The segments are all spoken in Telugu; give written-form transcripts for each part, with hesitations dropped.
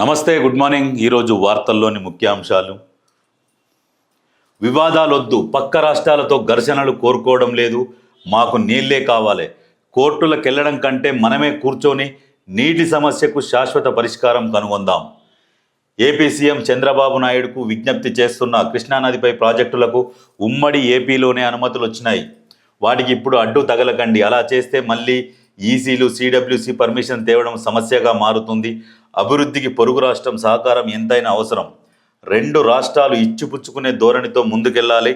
నమస్తే, గుడ్ మార్నింగ్. ఈరోజు వార్తల్లోని ముఖ్యాంశాలు. వివాదాలొద్దు, పక్క రాష్ట్రాలతో ఘర్షణలు కోరుకోవడం లేదు, మాకు నీళ్లే కావాలి. కోర్టులకు వెళ్ళడం కంటే మనమే కూర్చొని నీటి సమస్యకు శాశ్వత పరిష్కారం కనుగొందాం. ఏపీ సీఎం చంద్రబాబు నాయుడుకు విజ్ఞప్తి చేస్తున్న కృష్ణానదిపై ప్రాజెక్టులకు ఉమ్మడి ఏపీలోనే అనుమతులు వచ్చినాయి. వాటికి ఇప్పుడు అడ్డు తగలకండి. అలా చేస్తే మళ్ళీ ఈసీలు, సిడబ్ల్యూసీ పర్మిషన్ తేవడం సమస్యగా మారుతుంది. అభివృద్ధికి పొరుగు రాష్ట్రం సహకారం ఎంతైనా అవసరం. రెండు రాష్ట్రాలు ఇచ్చిపుచ్చుకునే ధోరణితో ముందుకెళ్ళాలి.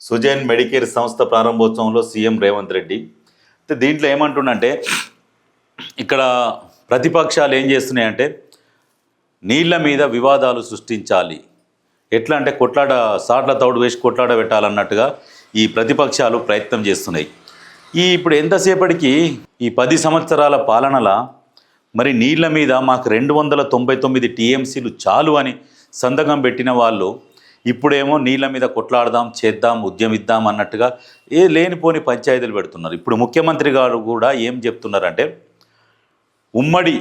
సుజైన్ మెడికేర్ సంస్థ ప్రారంభోత్సవంలో సీఎం రేవంత్ రెడ్డి. దీంట్లో ఏమంటుండంటే, ఇక్కడ ప్రతిపక్షాలు ఏం చేస్తున్నాయంటే నీళ్ల మీద వివాదాలు సృష్టించాలి. ఎట్లా అంటే సాట్ల తౌడు వేసి కొట్లాడ పెట్టాలన్నట్టుగా ఈ ప్రతిపక్షాలు ప్రయత్నం చేస్తున్నాయి. ఇప్పుడు ఎంతసేపటికి ఈ 10 సంవత్సరాల పాలనల మరి నీళ్ల మీద మాకు 299 టీఎంసీలు చాలు అని సంతకం పెట్టిన వాళ్ళు ఇప్పుడేమో నీళ్ల మీద కొట్లాడదాం, చేద్దాం, ఉద్యమిద్దాం అన్నట్టుగా లేనిపోని పంచాయతీలు పెడుతున్నారు. ఇప్పుడు ముఖ్యమంత్రి గారు కూడా ఏం చెప్తున్నారంటే, ఉమ్మడి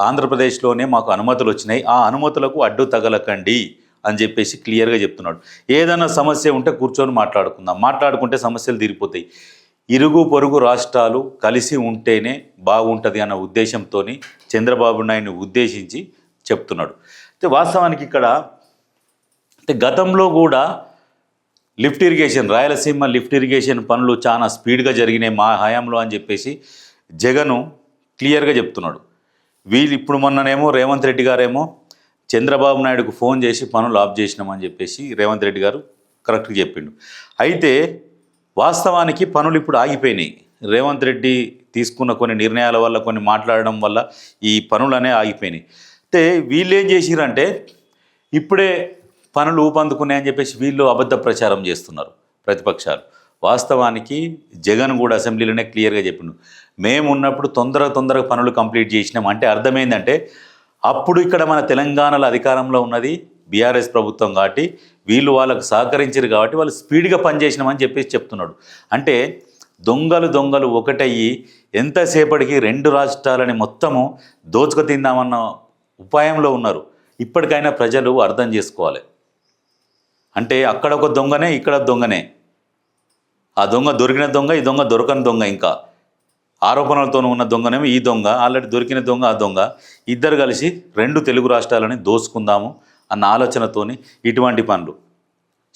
ఆంధ్రప్రదేశ్లోనే మాకు అనుమతులు వచ్చినాయి, ఆ అనుమతులకు అడ్డు తగలకండి అని చెప్పేసి క్లియర్గా చెప్తున్నాడు. ఏదైనా సమస్య ఉంటే కూర్చొని మాట్లాడుకుంటే సమస్యలు తీరిపోతాయి. ఇరుగు పొరుగు రాష్ట్రాలు కలిసి ఉంటేనే బాగుంటుంది అన్న ఉద్దేశంతో చంద్రబాబు నాయుడిని ఉద్దేశించి చెప్తున్నాడు. వాస్తవానికి ఇక్కడ గతంలో కూడా lift irrigation, Rayalaseema lift irrigation పనులు చాలా స్పీడ్గా జరిగినాయి మా హయాంలో అని చెప్పేసి జగను క్లియర్గా చెప్తున్నాడు. ఇప్పుడు మొన్ననేమో రేవంత్ రెడ్డి గారేమో చంద్రబాబు నాయుడుకు ఫోన్ చేసి పనులు ఆఫ్ చేసినామని చెప్పేసి రేవంత్ రెడ్డి గారు కరెక్ట్గా చెప్పిండు. అయితే వాస్తవానికి పనులు ఇప్పుడు ఆగిపోయినాయి. రేవంత్ రెడ్డి తీసుకున్న కొన్ని నిర్ణయాల వల్ల, కొన్ని మాట్లాడడం వల్ల ఈ పనులనే ఆగిపోయినాయి. అయితే వీళ్ళు ఏం చేసిరంటే, ఇప్పుడే పనులు ఊపందుకున్నాయని చెప్పేసి వీళ్ళు అబద్ధ ప్రచారం చేస్తున్నారు ప్రతిపక్షాలు. వాస్తవానికి జగన్ కూడా అసెంబ్లీలోనే క్లియర్గా చెప్పిండు, మేము ఉన్నప్పుడు తొందరగా పనులు కంప్లీట్ చేసినాం. అంటే అర్థమైందంటే అప్పుడు ఇక్కడ మన తెలంగాణలో అధికారంలో ఉన్నది బీఆర్ఎస్ ప్రభుత్వం కాబట్టి వీళ్ళు వాళ్ళకు సహకరించారు కాబట్టి వాళ్ళు స్పీడ్గా పనిచేసినామని చెప్పేసి చెప్తున్నాడు. అంటే దొంగలు ఒకటయ్యి ఎంతసేపటికి రెండు రాష్ట్రాలని మొత్తము దోచుకు తిందామన్న ఉపాయంలో ఉన్నారు. ఇప్పటికైనా ప్రజలు అర్థం చేసుకోవాలి. అంటే అక్కడ ఒక దొంగనే, ఇక్కడ దొంగనే. ఆ దొంగ దొరికిన దొంగ, ఈ దొంగ దొరకని దొంగ. ఇంకా ఆరోపణలతో ఉన్న దొంగనేమో ఈ దొంగ, ఆల్రెడీ దొరికిన దొంగ ఆ దొంగ. ఇద్దరు కలిసి రెండు తెలుగు రాష్ట్రాలని దోసుకుందాము అన్న ఆలోచనతోని ఇటువంటి పనులు.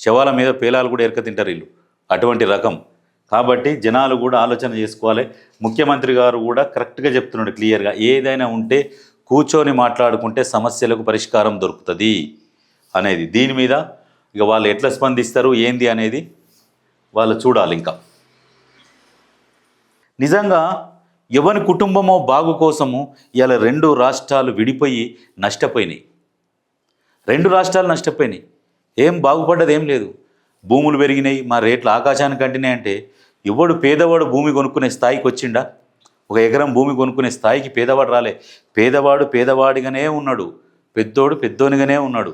శవాల మీద పేలాలు కూడా ఎరక తింటారు వీళ్ళు, అటువంటి రకం. కాబట్టి జనాలు కూడా ఆలోచన చేసుకోవాలి. ముఖ్యమంత్రి గారు కూడా కరెక్ట్గా చెప్తున్నాడు క్లియర్గా, ఏదైనా ఉంటే కూర్చొని మాట్లాడుకుంటే సమస్యలకు పరిష్కారం దొరుకుతుంది అనేది. దీని మీద ఇక వాళ్ళు ఎట్లా స్పందిస్తారు ఏంది అనేది వాళ్ళు చూడాలి. ఇంకా నిజంగా ఎవరి కుటుంబమో బాగు కోసము ఇలా రెండు రాష్ట్రాలు విడిపోయి నష్టపోయినాయి. రెండు రాష్ట్రాలు నష్టపోయినాయి. ఏం బాగుపడ్డది ఏం లేదు. భూములు పెరిగినాయి, మా రేట్లు ఆకాశానికి అంటినాయి. అంటే ఎవడు పేదవాడు భూమి కొనుక్కునే స్థాయికి వచ్చిండా? ఒక ఎకరం భూమి కొనుక్కునే స్థాయికి పేదవాడు రాలే. పేదవాడు పేదవాడిగానే ఉన్నాడు, పెద్దోడు పెద్దోనిగానే ఉన్నాడు.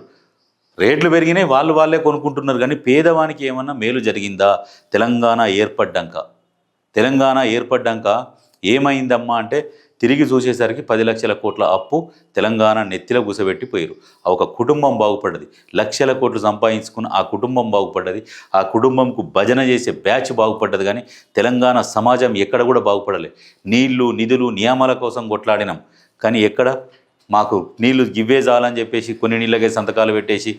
రేట్లు పెరిగినాయి, వాళ్ళే కొనుక్కుంటున్నారు. కానీ పేదవానికి ఏమన్నా మేలు జరిగిందా? తెలంగాణ ఏర్పడ్డాక ఏమైందమ్మా అంటే తిరిగి చూసేసరికి 10 లక్షల కోట్ల అప్పు తెలంగాణ నెత్తిలో కూసబెట్టిపోయారు. ఆ ఒక కుటుంబం బాగుపడ్డది. లక్షల కోట్లు సంపాదించుకున్న ఆ కుటుంబం బాగుపడ్డది. ఆ కుటుంబంకు భజన చేసే బ్యాచ్ బాగుపడ్డది. కానీ తెలంగాణ సమాజం ఎక్కడ కూడా బాగుపడలే. నీళ్లు, నిధులు, నియామాల కోసం కొట్లాడినాం. కానీ ఎక్కడ మాకు నీళ్లు గివ్వే చాలని చెప్పేసి కొన్ని నీళ్ళకే సంతకాలు పెట్టేసి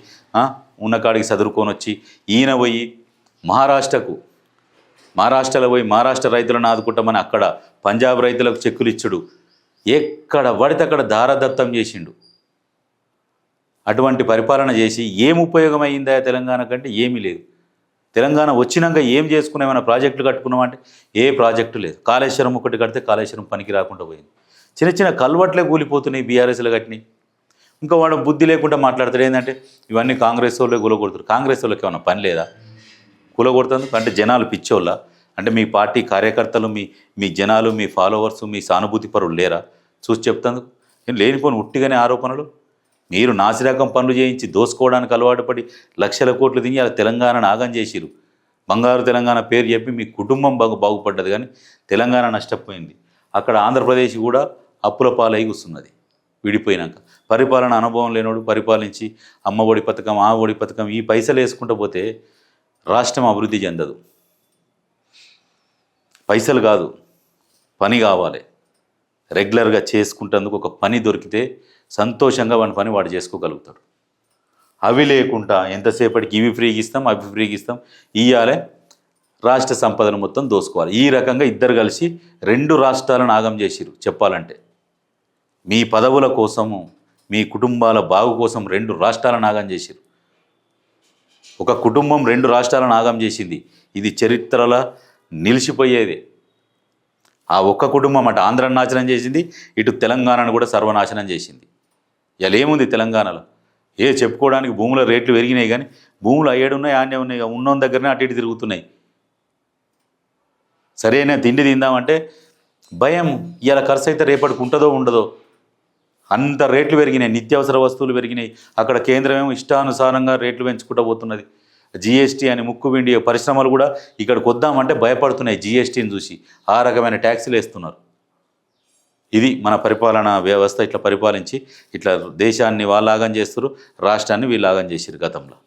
ఉన్నకాడికి చదువుకొని వచ్చి ఈయన పోయి మహారాష్ట్రలో పోయి మహారాష్ట్ర రైతులను ఆదుకుంటామని అక్కడ పంజాబ్ రైతులకు చెక్కులు ఇచ్చుడు, ఎక్కడ పడితే అక్కడ దారదత్తం చేసిండు. అటువంటి పరిపాలన చేసి ఏం ఉపయోగం అయిందా తెలంగాణ కంటే? ఏమీ లేదు. తెలంగాణ వచ్చినాక ఏం చేసుకున్నామన్నా ప్రాజెక్టులు కట్టుకున్నామంటే ఏ ప్రాజెక్టు లేదు. కాళేశ్వరం ఒకటి కడితే కాళేశ్వరం పనికి రాకుండా పోయింది. చిన్న కల్వట్లే కూలిపోతున్నాయి బీఆర్ఎస్లు కట్టినాయి. ఇంకా వాడు బుద్ధి లేకుండా మాట్లాడతాడు. ఏంటంటే ఇవన్నీ కాంగ్రెస్ వాళ్ళే కూలగొడతారు. కాంగ్రెస్ వాళ్ళకి ఏమన్నా పని లేదా కూలగొడుతుంది? అంటే జనాలు పిచ్చోళ్ళ? అంటే మీ పార్టీ కార్యకర్తలు, మీ జనాలు, మీ ఫాలోవర్సు, మీ సానుభూతి పరులు లేరా? చూసి చెప్తాను. లేనిపోని ఉట్టిగానే ఆరోపణలు. మీరు నాసిరకం పనులు చేయించి దోసుకోవడానికి అలవాటు పడి లక్షల కోట్లు తిని అలా తెలంగాణను ఆగం చేసిరు. బంగారు తెలంగాణ పేరు చెప్పి మీ కుటుంబం బాగుపడ్డది, కానీ తెలంగాణ నష్టపోయింది. అక్కడ ఆంధ్రప్రదేశ్ కూడా అప్పుల పాలై కూస్తున్నది. విడిపోయినాక. పరిపాలన అనుభవం లేనోడు పరిపాలించి అమ్మ ఒడి పథకం, ఆ ఒడి పథకం, ఈ పైసలు వేసుకుంటూ పోతే రాష్ట్రం అభివృద్ధి చెందదు. పైసలు కాదు, పని కావాలి. రెగ్యులర్గా చేసుకుంటేందుకు ఒక పని దొరికితే సంతోషంగా వాని పని వాడు చేసుకోగలుగుతాడు. అవి లేకుండా ఎంతసేపటికి ఇవి ఫ్రీగా ఇస్తాం, అవి ఫ్రీగా ఇస్తాం, ఇవ్వాలి, రాష్ట్ర సంపదను మొత్తం దోసుకోవాలి. ఈ రకంగా ఇద్దరు కలిసి 2 రాష్ట్రాలను ఆగం చేసిరు. చెప్పాలంటే మీ పదవుల కోసము, మీ కుటుంబాల బాగు కోసం 2 రాష్ట్రాలను ఆగం చేసిరు. ఒక కుటుంబం 2 రాష్ట్రాలను ఆగం చేసింది. ఇది చరిత్రలో నిలిచిపోయేది. ఆ ఒక్క కుటుంబం అటు ఆంధ్రాను నాశనం చేసింది, ఇటు తెలంగాణను కూడా సర్వనాశనం చేసింది. ఇలా ఏముంది తెలంగాణలో? చెప్పుకోవడానికి భూముల రేట్లు పెరిగినాయి, కానీ భూములు అయ్యేడున్నాయి, ఆనే ఉన్నాయి, ఉన్నోని దగ్గరనే అటు ఇటు తిరుగుతున్నాయి. సరైన తిండి తిందామంటే భయం, ఇలా ఖర్చు అయితే రేపటికి ఉంటుందో ఉండదో, అంత రేట్లు పెరిగినాయి. నిత్యావసర వస్తువులు పెరిగినాయి. అక్కడ కేంద్రం ఏమో ఇష్టానుసారంగా రేట్లు పెంచుకుంటూ పోతున్నది. జిఎస్టీ అని ముక్కుపిండి పరిశ్రమలు కూడా ఇక్కడికి వద్దామంటే భయపడుతున్నాయి జిఎస్టీని చూసి. ఆ రకమైన ట్యాక్సీలు వేస్తున్నారు. ఇది మన పరిపాలనా వ్యవస్థ. ఇట్లా పరిపాలించి ఇట్లా దేశాన్ని వాళ్ళాగం చేస్తారు, రాష్ట్రాన్ని వీళ్ళాగం చేసారు గతంలో.